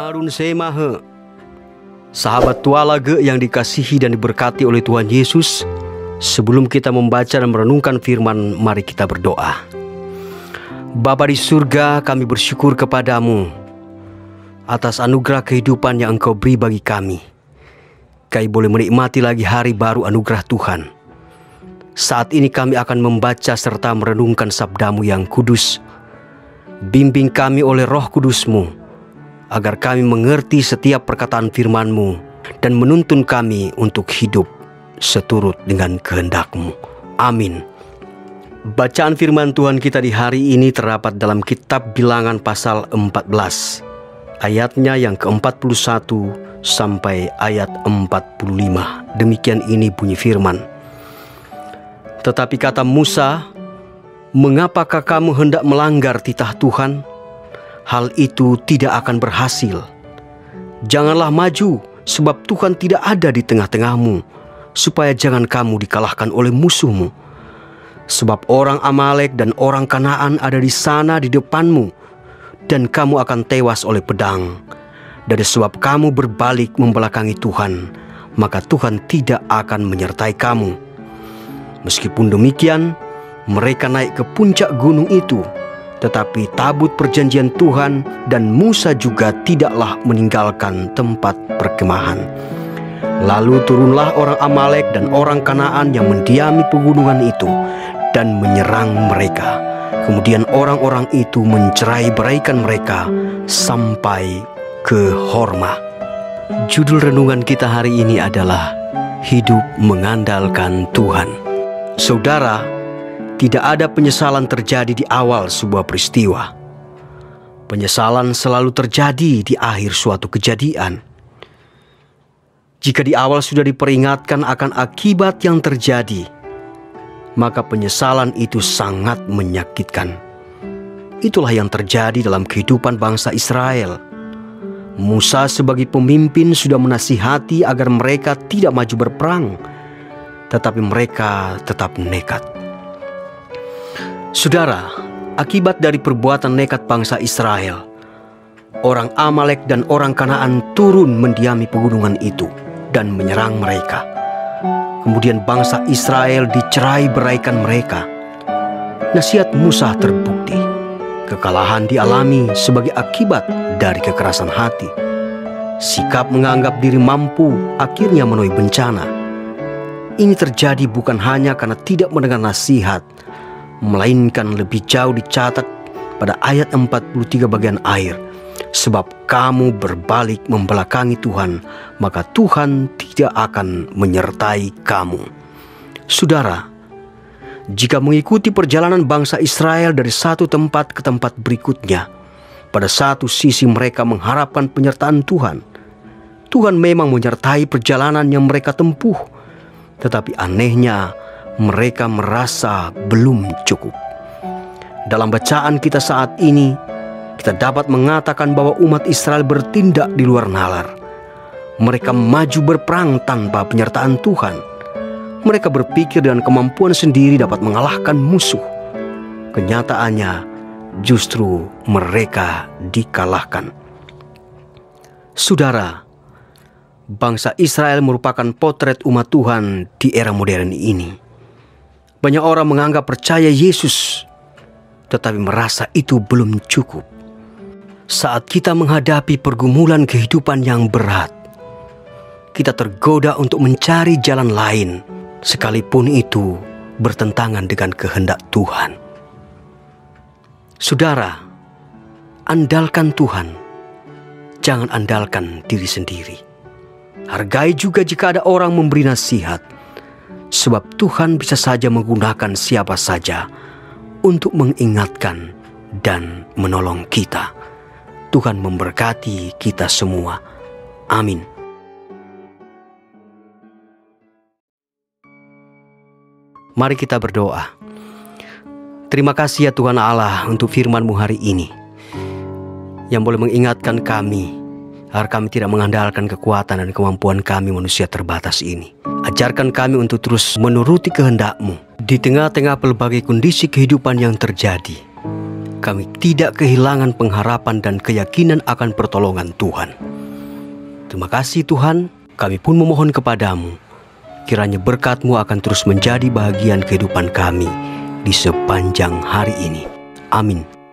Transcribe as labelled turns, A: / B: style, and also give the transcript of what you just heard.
A: Marun semahe. Sahabat tualaga yang dikasihi dan diberkati oleh Tuhan Yesus, sebelum kita membaca dan merenungkan firman, mari kita berdoa. Bapa di surga, kami bersyukur kepadamu atas anugerah kehidupan yang Engkau beri bagi kami. Kami boleh menikmati lagi hari baru anugerah Tuhan. Saat ini kami akan membaca serta merenungkan sabdamu yang kudus. Bimbing kami oleh Roh Kudus-Mu, agar kami mengerti setiap perkataan firman-Mu dan menuntun kami untuk hidup seturut dengan kehendak-Mu. Amin. Bacaan firman Tuhan kita di hari ini terdapat dalam kitab Bilangan pasal 14, ayatnya yang ke-41 sampai ayat 45. Demikian ini bunyi firman. Tetapi kata Musa, "Mengapakah kamu hendak melanggar titah Tuhan? Hal itu tidak akan berhasil. Janganlah maju, sebab Tuhan tidak ada di tengah-tengahmu, supaya jangan kamu dikalahkan oleh musuhmu. Sebab orang Amalek dan orang Kanaan ada di sana di depanmu, dan kamu akan tewas oleh pedang. Dan sebab kamu berbalik membelakangi Tuhan, maka Tuhan tidak akan menyertai kamu." Meskipun demikian, mereka naik ke puncak gunung itu, tetapi tabut perjanjian Tuhan dan Musa juga tidaklah meninggalkan tempat perkemahan. Lalu turunlah orang Amalek dan orang Kanaan yang mendiami pegunungan itu dan menyerang mereka. Kemudian orang-orang itu mencerai-beraikan mereka sampai ke Horma. Judul renungan kita hari ini adalah Hidup Mengandalkan Tuhan. Saudara, tidak ada penyesalan terjadi di awal sebuah peristiwa. Penyesalan selalu terjadi di akhir suatu kejadian. Jika di awal sudah diperingatkan akan akibat yang terjadi, maka penyesalan itu sangat menyakitkan. Itulah yang terjadi dalam kehidupan bangsa Israel. Musa sebagai pemimpin sudah menasihati agar mereka tidak maju berperang, tetapi mereka tetap nekat. Saudara, akibat dari perbuatan nekat bangsa Israel, orang Amalek dan orang Kanaan turun mendiami pegunungan itu dan menyerang mereka. Kemudian bangsa Israel dicerai-beraikan mereka. Nasihat Musa terbukti. Kekalahan dialami sebagai akibat dari kekerasan hati. Sikap menganggap diri mampu akhirnya menuai bencana. Ini terjadi bukan hanya karena tidak mendengar nasihat, melainkan lebih jauh dicatat pada ayat 43 bagian akhir. Sebab kamu berbalik membelakangi Tuhan, maka Tuhan tidak akan menyertai kamu. Saudara, jika mengikuti perjalanan bangsa Israel dari satu tempat ke tempat berikutnya, pada satu sisi mereka mengharapkan penyertaan Tuhan. Tuhan memang menyertai perjalanan yang mereka tempuh, tetapi anehnya mereka merasa belum cukup. Dalam bacaan kita saat ini, kita dapat mengatakan bahwa umat Israel bertindak di luar nalar. Mereka maju berperang tanpa penyertaan Tuhan. Mereka berpikir dengan kemampuan sendiri dapat mengalahkan musuh. Kenyataannya justru mereka dikalahkan. Saudara, bangsa Israel merupakan potret umat Tuhan di era modern ini. Banyak orang menganggap percaya Yesus, tetapi merasa itu belum cukup. Saat kita menghadapi pergumulan kehidupan yang berat, kita tergoda untuk mencari jalan lain, sekalipun itu bertentangan dengan kehendak Tuhan. Saudara, andalkan Tuhan, jangan andalkan diri sendiri. Hargai juga jika ada orang memberi nasihat, sebab Tuhan bisa saja menggunakan siapa saja untuk mengingatkan dan menolong kita. Tuhan memberkati kita semua. Amin. Mari kita berdoa. Terima kasih ya Tuhan Allah untuk firman-Mu hari ini, yang boleh mengingatkan kami agar kami tidak mengandalkan kekuatan dan kemampuan kami manusia terbatas ini. Ajarkan kami untuk terus menuruti kehendak-Mu di tengah-tengah pelbagai kondisi kehidupan yang terjadi. kami tidak kehilangan pengharapan dan keyakinan akan pertolongan Tuhan. Terima kasih Tuhan, kami pun memohon kepadamu, kiranya berkat-Mu akan terus menjadi bahagian kehidupan kami di sepanjang hari ini. Amin.